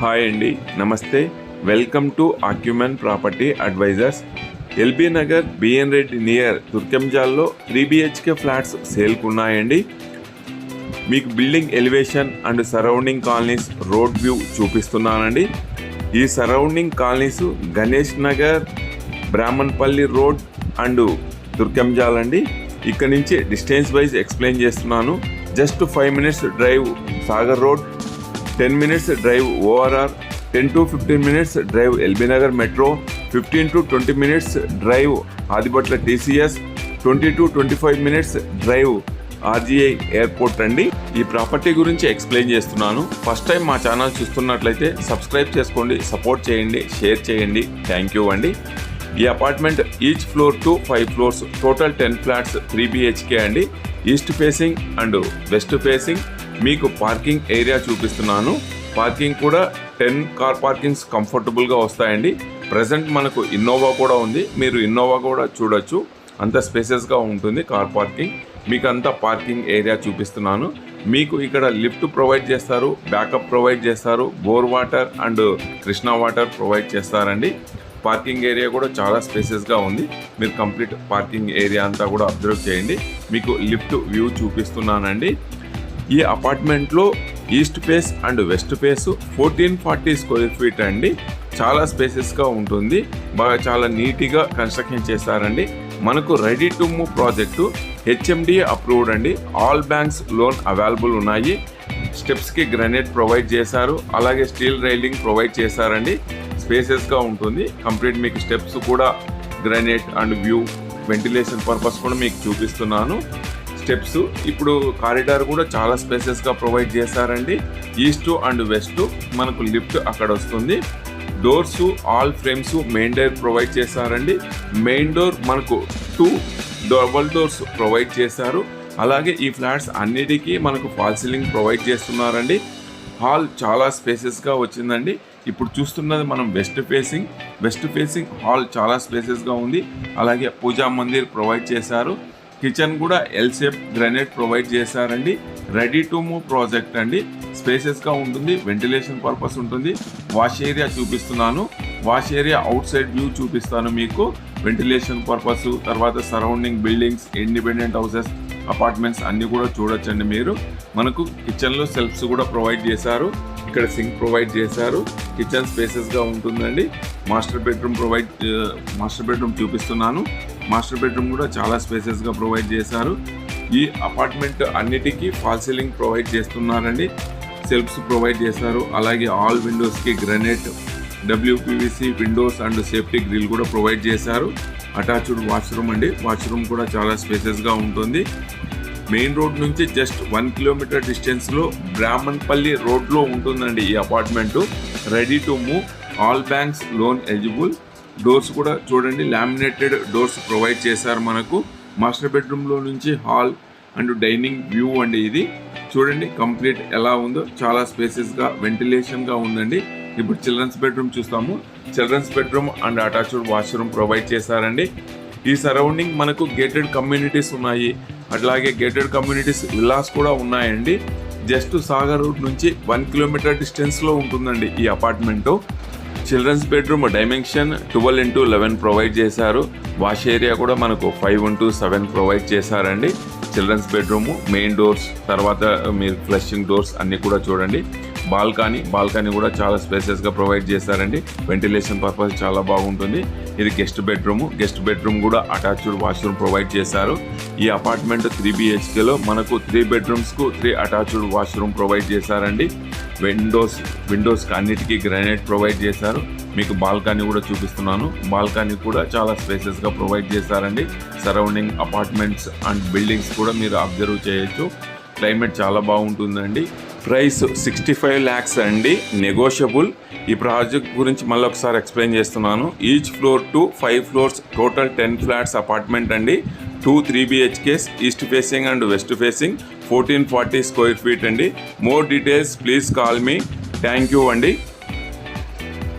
Hi అండి, నమస్తే. Welcome to Acumen Property Advisors. LB Nagar BN Reddy near తుర్కెంజాల్లో 3 BHK ఫ్లాట్స్ సేల్కు ఉన్నాయండి. మీకు building elevation and surrounding colonies road view చూపిస్తున్నానండి. ఈ surrounding colonies Ganesh Nagar, Brahmanapalli road and Turkayamjal అండి. ఇక్కడ నుంచి డిస్టెన్స్ వైజ్ ఎక్స్ప్లెయిన్ చేస్తున్నాను. Just 5 minutes drive Sagar road, 10 minutes drive ORR, 10 to 15 minutes drive LB Nagar metro, 15 to 20 minutes drive Adibatla TCS, 20 to 25 minutes drive RGI airport అండి. ఈ property గురించి explain చేస్తున్నాను. ఫస్ట్ టైం మా channel చూస్తున్నట్లయితే సబ్స్క్రైబ్ చేసుకోండి, సపోర్ట్ చేయండి, షేర్ చేయండి. థ్యాంక్ యూ అండి. ఈ apartment each floor to 5 floors, total 10 flats, 3 BHK అండి. East facing and west facing. మీకు పార్కింగ్ ఏరియా చూపిస్తున్నాను. పార్కింగ్ కూడా 10 కార్ పార్కింగ్స్ కంఫర్టబుల్గా వస్తాయండి. ప్రజెంట్ మనకు ఇన్నోవా కూడా ఉంది, మీరు ఇన్నోవా కూడా చూడొచ్చు. అంత స్పేసెస్గా ఉంటుంది కార్ పార్కింగ్. మీకు అంతా పార్కింగ్ ఏరియా చూపిస్తున్నాను. మీకు ఇక్కడ లిఫ్ట్ ప్రొవైడ్ చేస్తారు, బ్యాకప్ ప్రొవైడ్ చేస్తారు, bore water and Krishna water provide చేస్తారండి. పార్కింగ్ ఏరియా కూడా చాలా స్పేసెస్గా ఉంది. మీరు కంప్లీట్ పార్కింగ్ ఏరియా అంతా కూడా అబ్జర్వ్ చేయండి. మీకు లిఫ్ట్ వ్యూ చూపిస్తున్నానండి. ఈ అపార్ట్మెంట్లో east face and west face 1440 square feet అండి. చాలా స్పేసెస్గా ఉంటుంది. బాగా చాలా నీట్గా కన్స్ట్రక్షన్ చేస్తారండి. మనకు ready to move project, HMDA approved అండి. ఆల్ బ్యాంక్స్ లోన్ అవైలబుల్ ఉన్నాయి. స్టెప్స్కి గ్రానైట్ ప్రొవైడ్ చేశారు, అలాగే స్టీల్ రైలింగ్ ప్రొవైడ్ చేశారండి. స్పేసెస్గా ఉంటుంది కంప్లీట్. మీకు స్టెప్స్ కూడా granite and view ventilation purpose కూడా మీకు చూపిస్తున్నాను. స్టెప్స్ ఇప్పుడు కారిడార్ కూడా చాలా స్పేసెస్గా ప్రొవైడ్ చేశారండి. ఈస్ట్ అండ్ వెస్ట్ మనకు లిఫ్ట్ అక్కడ వస్తుంది. Doors all frames main door provide చేశారండి. మెయిన్ డోర్ మనకు 2 డబల్ డోర్స్ ప్రొవైడ్ చేశారు. అలాగే ఈ ఫ్లాట్స్ అన్నిటికీ మనకు ఫాల్ సీలింగ్ ప్రొవైడ్ చేస్తున్నారండి. హాల్ చాలా స్పేసెస్గా వచ్చిందండి. ఇప్పుడు చూస్తున్నది మనం వెస్ట్ ఫేసింగ్ హాల్ చాలా స్పేసెస్గా ఉంది. అలాగే పూజా మందిర్ ప్రొవైడ్ చేశారు. కిచెన్ కూడా L షేప్ గ్రానైట్ ప్రొవైడ్ చేశారండి. రెడీ టు మూవ్ ప్రాజెక్ట్ అండి. స్పేసెస్గా ఉంటుంది, వెంటిలేషన్ పర్పస్ ఉంటుంది. వాష్ ఏరియా చూపిస్తున్నాను. Wash area out side view చూపిస్తాను మీకు, వెంటిలేషన్ పర్పస్. తర్వాత surrounding buildings, independent houses, apartments అన్నీ కూడా చూడొచ్చండి మీరు. మనకు కిచెన్లో సెల్ఫ్స్ కూడా ప్రొవైడ్ చేశారు. ఇక్కడ సింక్ ప్రొవైడ్ చేశారు. కిచెన్ స్పేసెస్గా ఉంటుందండి. మాస్టర్ బెడ్రూమ్ చూపిస్తున్నాను. మాస్టర్ బెడ్రూమ్ కూడా చాలా స్పేసెస్గా ప్రొవైడ్ చేశారు. ఈ అపార్ట్మెంట్ అన్నిటికీ ఫాల్ సీలింగ్ ప్రొవైడ్ చేస్తున్నారండి. సెల్ఫ్స్ ప్రొవైడ్ చేశారు. అలాగే ఆల్ విండోస్కి granite WPVC windows and safety grill కూడా ప్రొవైడ్ చేశారు. అటాచ్డ్ వాష్రూమ్ అండి. వాష్రూమ్ కూడా చాలా స్పేసెస్గా ఉంటుంది. మెయిన్ రోడ్ నుంచి జస్ట్ 1 kilometer డిస్టెన్స్లో బ్రాహ్మణపల్లి రోడ్లో ఉంటుందండి ఈ apartment. Ready to move, all banks loan eligible. Doors కూడా చూడండి, లామినేటెడ్ డోర్స్ ప్రొవైడ్ చేశారు మనకు. మాస్టర్ బెడ్రూమ్లో నుంచి హాల్ అండ్ డైనింగ్ వ్యూ అండి ఇది. చూడండి కంప్లీట్ ఎలా ఉందో, చాలా స్పేసెస్గా వెంటిలేషన్గా ఉందండి. ఇప్పుడు చిల్డ్రన్స్ బెడ్రూమ్ చూస్తాము. Children's bedroom and attached washroom provide చేశారండి. ఈ సరౌండింగ్ మనకు గేటెడ్ కమ్యూనిటీస్ ఉన్నాయి. అట్లాగే గేటెడ్ కమ్యూనిటీస్ విల్లాస్ కూడా ఉన్నాయండి. జస్ట్ సాగర్ రూట్ నుంచి 1 kilometer డిస్టెన్స్లో ఉంటుందండి ఈ apartment. Children's bedroom dimension 12x11 provide చేశారు. వాష్ ఏరియా కూడా మనకు 5x7 ప్రొవైడ్ చేశారండి. చిల్డ్రన్స్ బెడ్రూమ్, మెయిన్ డోర్స్, తర్వాత మీరు ఫ్లషింగ్ డోర్స్ అన్నీ కూడా చూడండి. బాల్కనీ కూడా చాలా స్పేసెస్గా ప్రొవైడ్ చేశారండి. వెంటిలేషన్ పర్పస్ చాలా బాగుంటుంది. ఇది గెస్ట్ బెడ్రూమ్ కూడా అటాచ్డ్ వాష్రూమ్ ప్రొవైడ్ చేశారు. ఈ అపార్ట్మెంట్ 3 BHKలో మనకు 3 bedrooms-కు 3 అటాచ్డ్ వాష్రూమ్ ప్రొవైడ్ చేశారండి. విండోస్కి అన్నిటికీ గ్రానైట్ ప్రొవైడ్ చేశారు. మీకు బాల్కనీ కూడా చూపిస్తున్నాను. బాల్కనీ కూడా చాలా స్పేసెస్గా ప్రొవైడ్ చేశారండి. సరౌండింగ్ అపార్ట్మెంట్స్ అండ్ బిల్డింగ్స్ కూడా మీరు అబ్జర్వ్ చేయొచ్చు. క్లైమేట్ చాలా బాగుంటుందండి. ప్రైస్ 65 lakhs అండి, నెగోషియబుల్. ఈ ప్రాజెక్ట్ గురించి మళ్ళీ ఒకసారి ఎక్స్ప్లెయిన్ చేస్తున్నాను. Each floor to 5 floors, total 10 flats apartment అండి. 2 3 BHKs, east facing and west facing, 1440 square feet అండి. More details please call me. Thank you అండి.